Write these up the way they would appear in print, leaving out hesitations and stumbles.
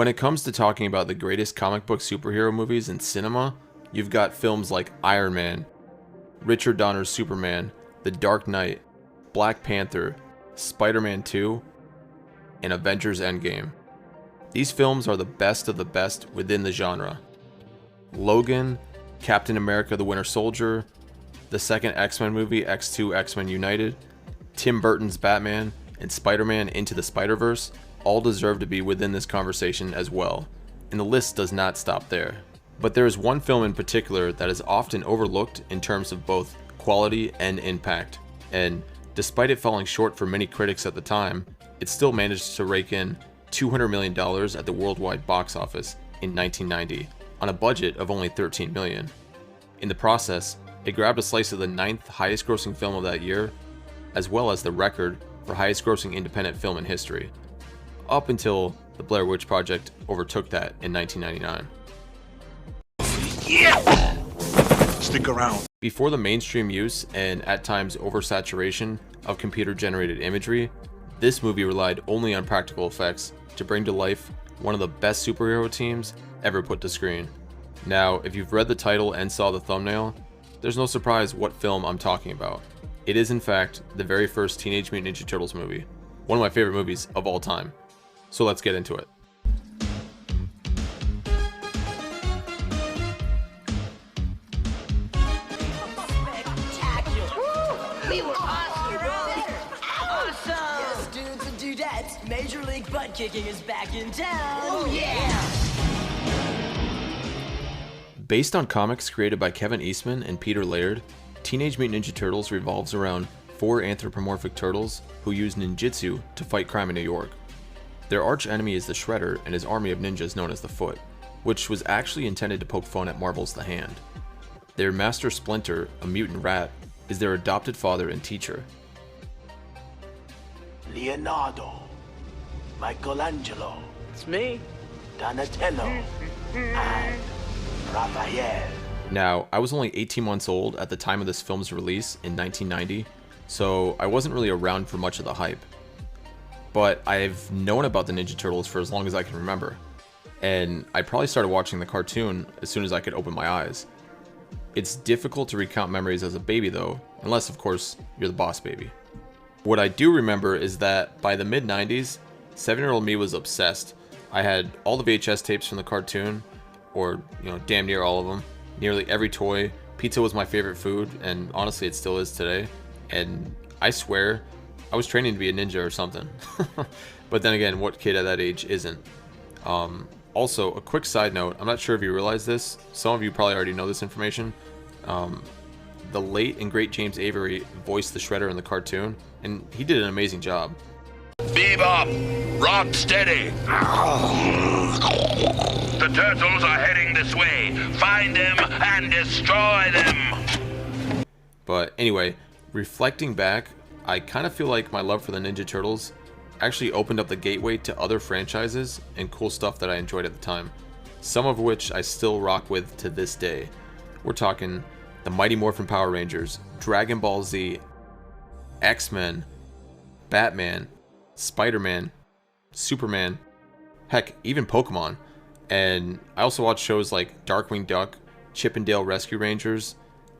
When it comes to talking about the greatest comic book superhero movies in cinema, you've got films like Iron Man, Richard Donner's Superman, The Dark Knight, Black Panther, Spider-Man 2, and Avengers Endgame. These films are the best of the best within the genre. Logan, Captain America the Winter Soldier, the second X-Men movie X2 X-Men United, Tim Burton's Batman, and Spider-Man Into the Spider-Verse all deserve to be within this conversation as well, and the list does not stop there. But there is one film in particular that is often overlooked in terms of both quality and impact, and despite it falling short for many critics at the time, it still managed to rake in $200 million at the worldwide box office in 1990 on a budget of only $13 million. In the process, it grabbed a slice of the 9th highest grossing film of that year, as well as the record for highest grossing independent film in history, up until the Blair Witch Project overtook that in 1999. Yeah! Stick around. Before the mainstream use and at times oversaturation of computer-generated imagery, this movie relied only on practical effects to bring to life one of the best superhero teams ever put to screen. Now, if you've read the title and saw the thumbnail, there's no surprise what film I'm talking about. It is in fact the very first Teenage Mutant Ninja Turtles movie, one of my favorite movies of all time. So let's get into it. We were awesome, brother! Awesome! Yes, dudes and dudettes, Major League Butt Kicking is back in town! Oh yeah! Based on comics created by Kevin Eastman and Peter Laird, Teenage Mutant Ninja Turtles revolves around 4 anthropomorphic turtles who use ninjutsu to fight crime in New York. Their arch enemy is the Shredder and his army of ninjas known as the Foot, which was actually intended to poke fun at Marvel's The Hand. Their master Splinter, a mutant rat, is their adopted father and teacher. Leonardo, Michelangelo, It's me. Donatello, and Raphael. Now, I was only 18 months old at the time of this film's release in 1990, so I wasn't really around for much of the hype. But I've known about the Ninja Turtles for as long as I can remember, and I probably started watching the cartoon as soon as I could open my eyes. It's difficult to recount memories as a baby though, unless of course you're the boss baby. What I do remember is that by the mid-90s, 7-year-old me was obsessed. I had all the VHS tapes from the cartoon, or damn near all of them, nearly every toy. Pizza was my favorite food, and honestly it still is today, and I swear I was training to be a ninja or something. But then again, what kid at that age isn't? Also, a quick side note, I'm not sure if you realize this, some of you probably already know this information. The late and great James Avery voiced the Shredder in the cartoon, and he did an amazing job. Bebop, rock steady. The turtles are heading this way. Find them and destroy them. But anyway, reflecting back, I kind of feel like my love for the Ninja Turtles actually opened up the gateway to other franchises and cool stuff that I enjoyed at the time, some of which I still rock with to this day. We're talking the Mighty Morphin Power Rangers, Dragon Ball Z, X-Men, Batman, Spider-Man, Superman, heck, even Pokemon. And I also watch shows like Darkwing Duck, Chip and Dale Rescue Rangers,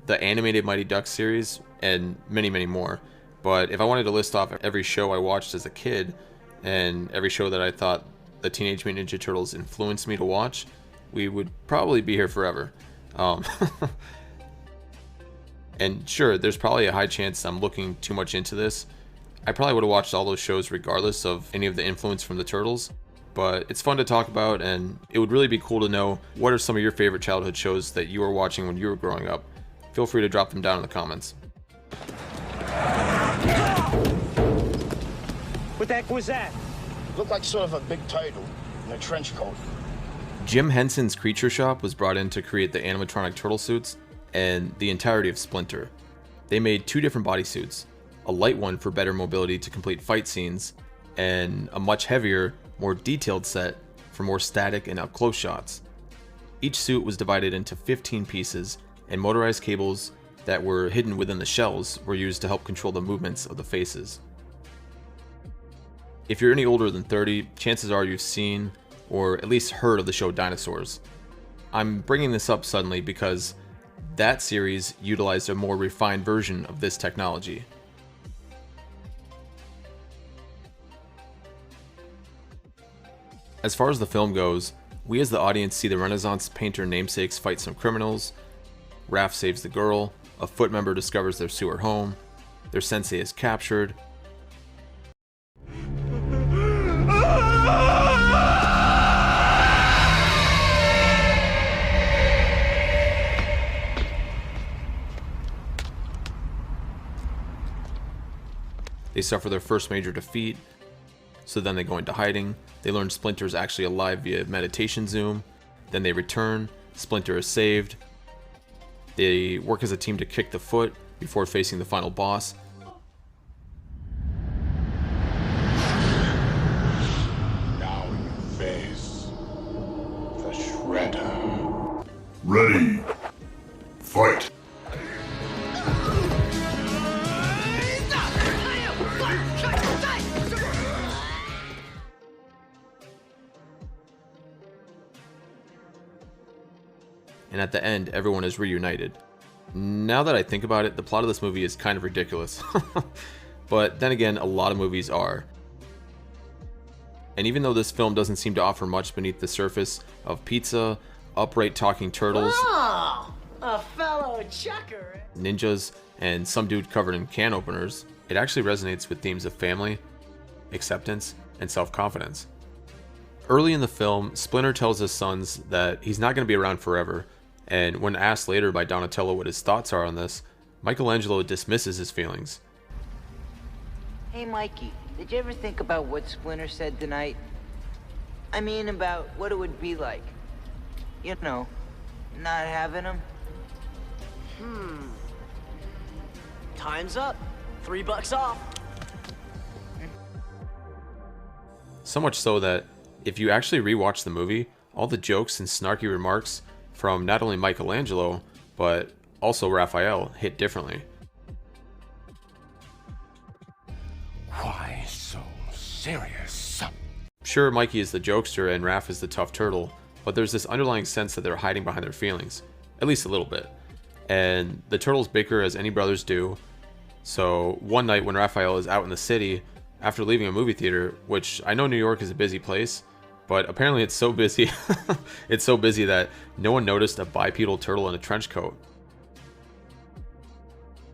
the animated Mighty Ducks series, and many, many more. But if I wanted to list off every show I watched as a kid, and every show that I thought the Teenage Mutant Ninja Turtles influenced me to watch, we would probably be here forever. And sure, there's probably a high chance I'm looking too much into this. I probably would have watched all those shows regardless of any of the influence from the Turtles. But it's fun to talk about, and it would really be cool to know what are some of your favorite childhood shows that you were watching when you were growing up. Feel free to drop them down in the comments. What the heck was that? Looked like sort of a big turtle in a trench coat. Jim Henson's Creature Shop was brought in to create the animatronic turtle suits and the entirety of Splinter. They made 2 different bodysuits, a light one for better mobility to complete fight scenes, and a much heavier, more detailed set for more static and up-close shots. Each suit was divided into 15 pieces, and motorized cables that were hidden within the shells were used to help control the movements of the faces. If you're any older than 30, chances are you've seen or at least heard of the show Dinosaurs. I'm bringing this up suddenly because that series utilized a more refined version of this technology. As far as the film goes, we as the audience see the Renaissance painter namesakes fight some criminals, Raph saves the girl, a foot member discovers their sewer home, their sensei is captured. They suffer their first major defeat, so then they go into hiding. They learn Splinter's actually alive via meditation zoom. Then they return, Splinter is saved. They work as a team to kick the foot before facing the final boss. Now you face the Shredder. Ready. Fight. And at the end, everyone is reunited. Now that I think about it, the plot of this movie is kind of ridiculous. But then again, a lot of movies are. And even though this film doesn't seem to offer much beneath the surface of pizza, upright talking turtles, Oh, a fellow chucker. ninjas, and some dude covered in can openers, it actually resonates with themes of family, acceptance, and self-confidence. Early in the film, Splinter tells his sons that he's not going to be around forever, and when asked later by Donatello what his thoughts are on this, Michelangelo dismisses his feelings. Hey, Mikey, did you ever think about what Splinter said tonight? I mean, about what it would be like. You know, not having him. Time's up. $3 off. So much so that if you actually rewatch the movie, all the jokes and snarky remarks from not only Michelangelo, but also Raphael hit differently. Why so serious? Sure, Mikey is the jokester and Raph is the tough turtle, but there's this underlying sense that they're hiding behind their feelings, at least a little bit. And the turtles bicker as any brothers do. So one night when Raphael is out in the city, after leaving a movie theater, which I know New York is a busy place, but apparently it's so busy, it's so busy that no one noticed a bipedal turtle in a trench coat.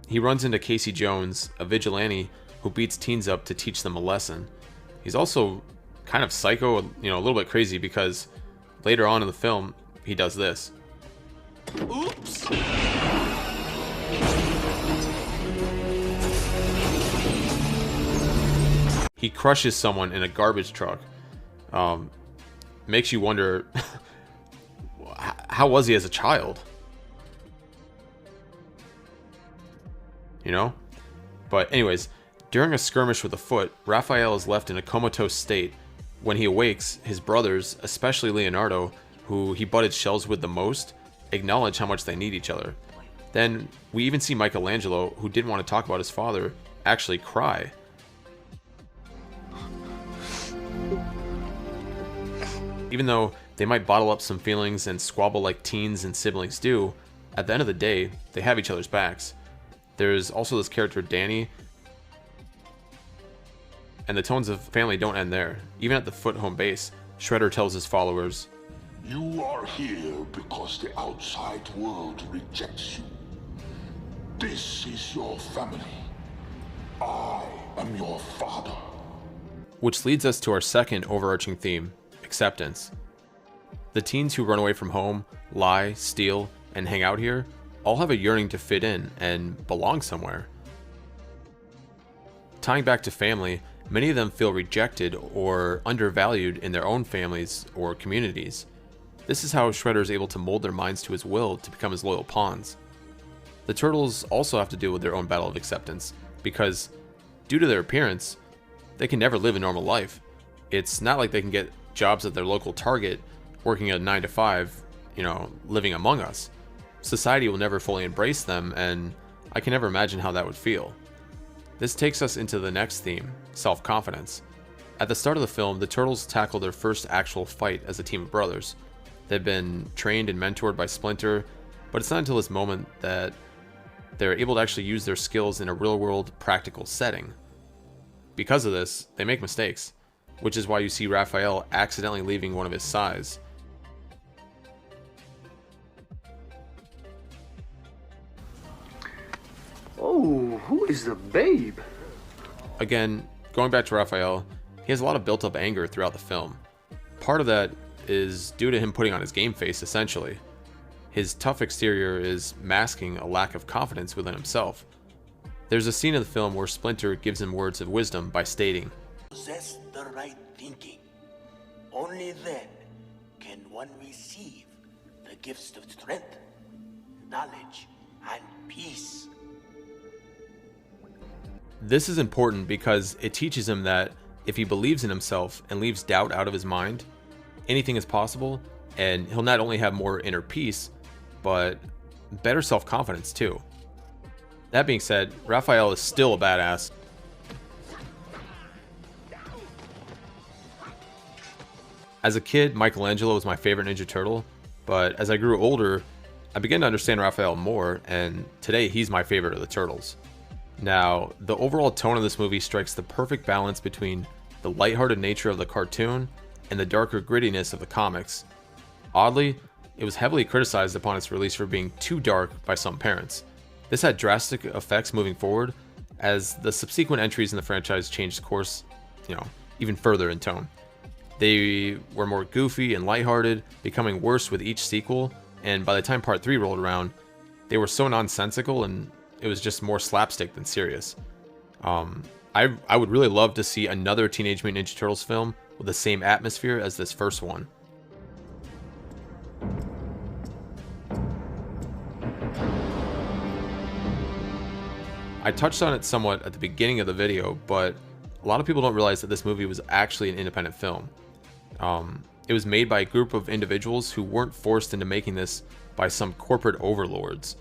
He runs into Casey Jones, a vigilante who beats teens up to teach them a lesson. He's also kind of psycho, a little bit crazy, because later on in the film, he does this. Oops. He crushes someone in a garbage truck. Makes you wonder, how was he as a child? You know? But anyways, during a skirmish with a foot, Raphael is left in a comatose state. When he awakes, his brothers, especially Leonardo, who he butted shells with the most, acknowledge how much they need each other. Then we even see Michelangelo, who didn't want to talk about his father, actually cry. Even though they might bottle up some feelings and squabble like teens and siblings do, at the end of the day, they have each other's backs. There's also this character Danny, and the tones of family don't end there. Even at the foot home base, Shredder tells his followers, You are here because the outside world rejects you. This is your family. I am your father. which leads us to our second overarching theme, acceptance. The teens who run away from home, lie, steal, and hang out here all have a yearning to fit in and belong somewhere. Tying back to family, many of them feel rejected or undervalued in their own families or communities. This is how Shredder is able to mold their minds to his will to become his loyal pawns. The Turtles also have to deal with their own battle of acceptance, because due to their appearance, they can never live a normal life. It's not like they can get jobs at their local Target, working a 9 to 5, living among us. Society will never fully embrace them, and I can never imagine how that would feel. This takes us into the next theme, self-confidence. At the start of the film, the Turtles tackle their first actual fight as a team of brothers. They've been trained and mentored by Splinter, but it's not until this moment that they're able to actually use their skills in a real-world, practical setting. Because of this, they make mistakes, which is why you see Raphael accidentally leaving one of his sais. Oh, who is the babe? Again, going back to Raphael, he has a lot of built-up anger throughout the film. Part of that is due to him putting on his game face, essentially. His tough exterior is masking a lack of confidence within himself. There's a scene in the film where Splinter gives him words of wisdom by stating, Possess the right thinking. Only then can one receive the gifts of strength, knowledge, and peace. This is important because it teaches him that if he believes in himself and leaves doubt out of his mind, anything is possible, and he'll not only have more inner peace, but better self-confidence too. That being said, Raphael is still a badass. As a kid, Michelangelo was my favorite Ninja Turtle, but as I grew older, I began to understand Raphael more, and today he's my favorite of the Turtles. Now, the overall tone of this movie strikes the perfect balance between the lighthearted nature of the cartoon and the darker grittiness of the comics. Oddly, it was heavily criticized upon its release for being too dark by some parents. This had drastic effects moving forward, as the subsequent entries in the franchise changed course, even further in tone. They were more goofy and lighthearted, becoming worse with each sequel, and by the time Part 3 rolled around, they were so nonsensical and it was just more slapstick than serious. I would really love to see another Teenage Mutant Ninja Turtles film with the same atmosphere as this first one. I touched on it somewhat at the beginning of the video, but a lot of people don't realize that this movie was actually an independent film. It was made by a group of individuals who weren't forced into making this by some corporate overlords.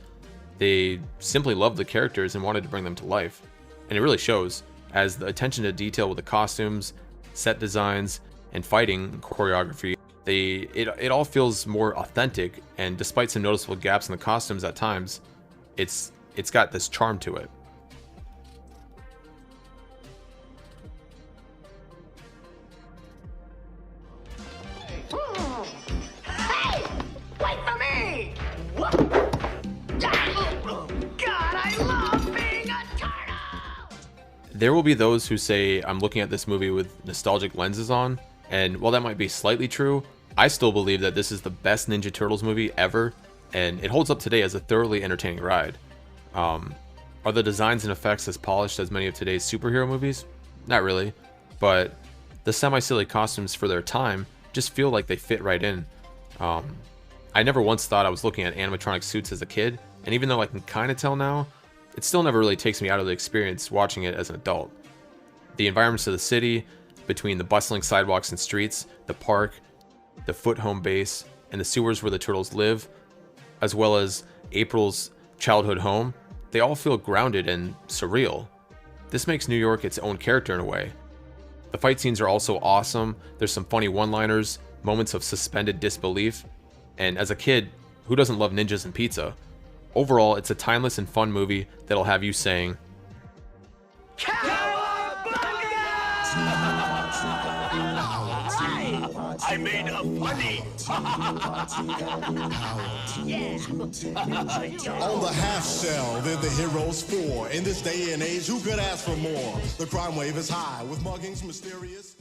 They simply loved the characters and wanted to bring them to life. And it really shows, as the attention to detail with the costumes, set designs, and fighting choreography, it all feels more authentic, and despite some noticeable gaps in the costumes at times, it's got this charm to it. Hey! Wait for me! God, I love being a turtle! There will be those who say I'm looking at this movie with nostalgic lenses on, and while that might be slightly true, I still believe that this is the best Ninja Turtles movie ever, and it holds up today as a thoroughly entertaining ride. Are the designs and effects as polished as many of today's superhero movies? Not really, but the semi-silly costumes for their time just feel like they fit right in. I never once thought I was looking at animatronic suits as a kid, and even though I can kind of tell now, it still never really takes me out of the experience watching it as an adult. The environments of the city, between the bustling sidewalks and streets, the park, the foot home base, and the sewers where the Turtles live, as well as April's childhood home, they all feel grounded and surreal. This makes New York its own character in a way. The fight scenes are also awesome, there's some funny one-liners, moments of suspended disbelief, and as a kid, who doesn't love ninjas and pizza? Overall, it's a timeless and fun movie that'll have you saying, I made a funny. On the half shell, they're the heroes for. In this day and age, who could ask for more? The crime wave is high, with muggings mysterious.